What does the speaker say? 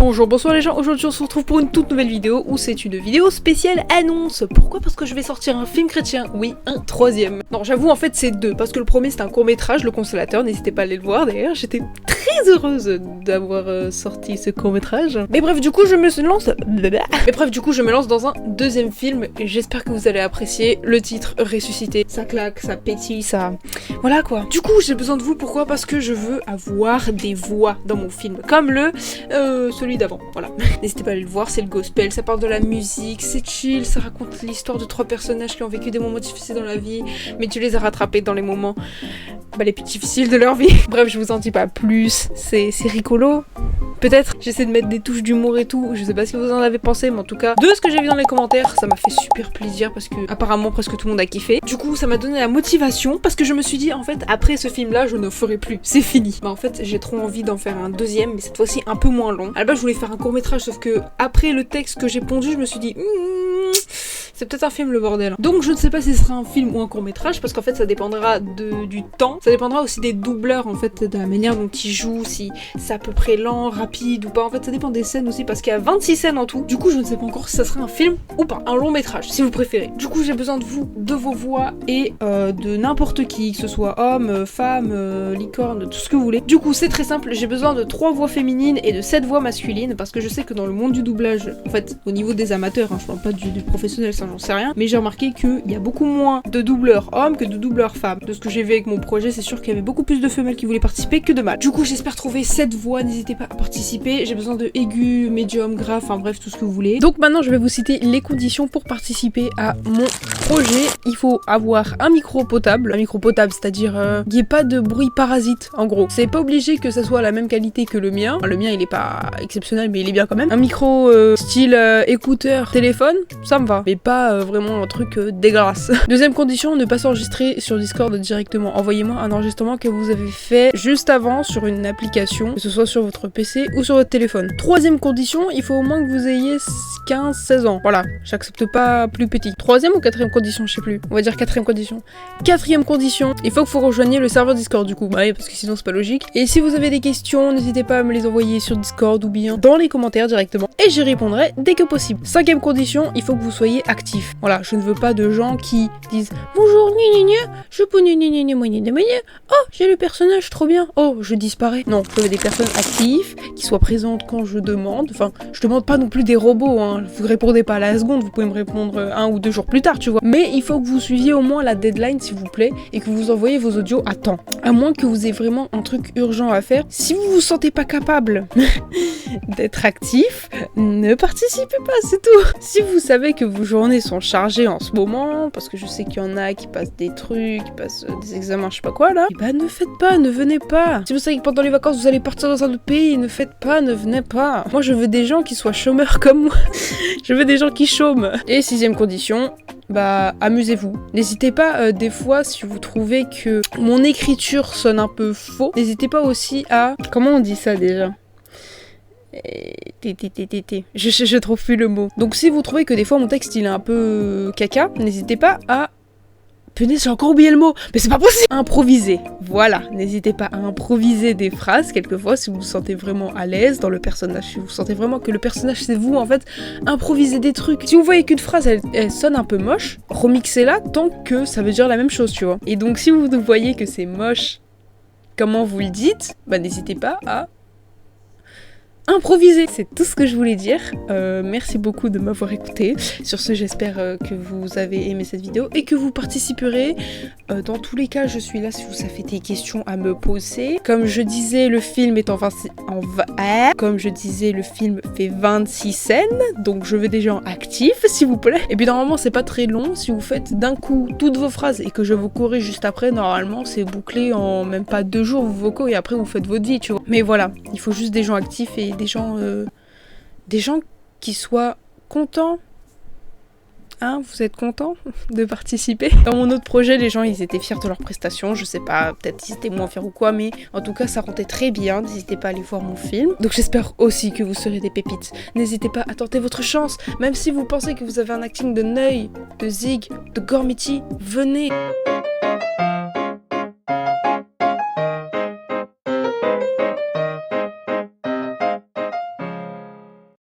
Bonjour, bonsoir les gens, aujourd'hui on se retrouve pour une toute nouvelle vidéo où c'est une vidéo spéciale annonce. Pourquoi? Parce que je vais sortir un film chrétien, oui, un troisième. Non, j'avoue en fait c'est deux, parce que le premier c'était un court-métrage, Le Consolateur, n'hésitez pas à aller le voir d'ailleurs, j'étais très heureuse d'avoir sorti ce court-métrage. Mais bref, du coup je me lance dans un deuxième film, et j'espère que vous allez apprécier le titre Ressuscité. Ça claque, ça pétille, ça... Voilà quoi. Du coup j'ai besoin de vous, pourquoi? Parce que je veux avoir des voix dans mon film, comme celui d'avant, voilà. N'hésitez pas à aller le voir, c'est le gospel, ça parle de la musique, c'est chill, ça raconte l'histoire de trois personnages qui ont vécu des moments difficiles dans la vie, mais tu les as rattrapés dans les moments les plus difficiles de leur vie. Bref, je vous en dis pas plus, c'est rigolo. Peut-être, j'essaie de mettre des touches d'humour et tout, je sais pas ce que vous en avez pensé, mais en tout cas, de ce que j'ai vu dans les commentaires, ça m'a fait super plaisir parce que apparemment presque tout le monde a kiffé. Du coup, ça m'a donné la motivation parce que je me suis dit, en fait, après ce film-là, je ne ferai plus, c'est fini. Bah en fait, j'ai trop envie d'en faire un deuxième, mais cette fois-ci un peu moins long. À la base, je voulais faire un court-métrage, sauf que après le texte que j'ai pondu, je me suis dit, c'est peut-être un film le bordel. Donc je ne sais pas si ce sera un film ou un court-métrage, parce qu'en fait ça dépendra du temps, ça dépendra aussi des doubleurs en fait, de la manière dont ils jouent, si c'est à peu près lent, rapide ou pas, en fait ça dépend des scènes aussi, parce qu'il y a 26 scènes en tout. Du coup je ne sais pas encore si ça sera un film ou pas, un long-métrage si vous préférez. Du coup j'ai besoin de vous, de vos voix et de n'importe qui, que ce soit homme, femme, licorne, tout ce que vous voulez. Du coup c'est très simple, j'ai besoin de 3 voix féminines et de 7 voix masculines, parce que je sais que dans le monde du doublage, en fait au niveau des amateurs, hein, je parle pas du professionnel, ça j'en sais rien, mais j'ai remarqué qu'il y a beaucoup moins de doubleurs hommes que de doubleurs femmes. De ce que j'ai vu avec mon projet, c'est sûr qu'il y avait beaucoup plus de femelles qui voulaient participer que de mâles. Du coup j'espère trouver 7 voix, n'hésitez pas à participer, j'ai besoin de aigu, médium, grave, enfin bref tout ce que vous voulez. Donc maintenant je vais vous citer les conditions pour participer à mon projet. Il faut avoir un micro potable c'est-à-dire qu'il n'y ait pas de bruit parasite en gros. C'est pas obligé que ça soit la même qualité que le mien, enfin, le mien il est pas exceptionnel mais il est bien quand même. Un micro style écouteur, téléphone, ça me va, mais pas vraiment un truc dégueulasse. Deuxième condition, ne pas s'enregistrer sur Discord directement. Envoyez-moi un enregistrement que vous avez fait juste avant sur une application, que ce soit sur votre PC ou sur votre téléphone. Troisième condition, il faut au moins que vous ayez 15-16 ans. Voilà, j'accepte pas plus petit. Troisième ou quatrième condition, je sais plus. On va dire quatrième condition. Quatrième condition, il faut que vous rejoigniez le serveur Discord du coup. Bah oui, parce que sinon c'est pas logique. Et si vous avez des questions, n'hésitez pas à me les envoyer sur Discord ou bien dans les commentaires directement. Et j'y répondrai dès que possible. Cinquième condition, il faut que vous soyez actif. Voilà, je ne veux pas de gens qui disent bonjour, je peux oh, j'ai le personnage, trop bien. Oh, je disparais. Non, je veux des personnes actives, qui soient présentes quand je demande. Enfin, je demande pas non plus des robots, hein. Vous répondez pas à la seconde, vous pouvez me répondre 1 ou 2 jours plus tard, tu vois. Mais il faut que vous suiviez au moins la deadline, s'il vous plaît, et que vous envoyez vos audios à temps. À moins que vous ayez vraiment un truc urgent à faire. Si vous vous sentez pas capable d'être actif, ne participez pas, c'est tout. Si vous savez que vos journées sont chargées en ce moment, parce que je sais qu'il y en a qui passent des trucs, qui passent des examens, je sais pas quoi là, et bah ne faites pas, ne venez pas. Si vous savez que pendant les vacances vous allez partir dans un autre pays, ne faites pas, ne venez pas. Moi je veux des gens qui soient chômeurs comme moi. Je veux des gens qui chôment. Et sixième condition, bah amusez-vous. N'hésitez pas, des fois si vous trouvez que mon écriture sonne un peu faux, n'hésitez pas aussi à... Comment on dit ça déjà ? Je trouve plus le mot. Donc si vous trouvez que des fois mon texte il est un peu caca, n'hésitez pas à... Punaise, j'ai encore oublié le mot, mais c'est pas possible. Improviser, voilà, n'hésitez pas à improviser des phrases quelquefois si vous vous sentez vraiment à l'aise dans le personnage, si vous sentez vraiment que le personnage c'est vous, en fait, improvisez des trucs. Si vous voyez qu'une phrase elle sonne un peu moche, remixez-la tant que ça veut dire la même chose, tu vois. Et donc si vous voyez que c'est moche, comment vous le dites, bah n'hésitez pas à improviser. C'est tout ce que je voulais dire. Merci beaucoup de m'avoir écouté. Sur ce, j'espère que vous avez aimé cette vidéo et que vous participerez. Dans tous les cas, je suis là si vous avez des questions à me poser. Comme je disais, le film est Comme je disais, le film fait 26 scènes, donc je veux des gens actifs, s'il vous plaît. Et puis normalement, c'est pas très long. Si vous faites d'un coup toutes vos phrases et que je vous corrige juste après, normalement, c'est bouclé en même pas 2 jours vos vocaux et après vous faites votre vie, tu vois. Mais voilà, il faut juste des gens actifs et des gens qui soient contents. Hein, vous êtes contents de participer? Dans mon autre projet, les gens ils étaient fiers de leurs prestations, je sais pas, peut-être ils étaient moins fiers ou quoi, mais en tout cas ça rendait très bien, n'hésitez pas à aller voir mon film. Donc j'espère aussi que vous serez des pépites. N'hésitez pas à tenter votre chance, même si vous pensez que vous avez un acting de Neuil, de Zig, de Gormiti, venez.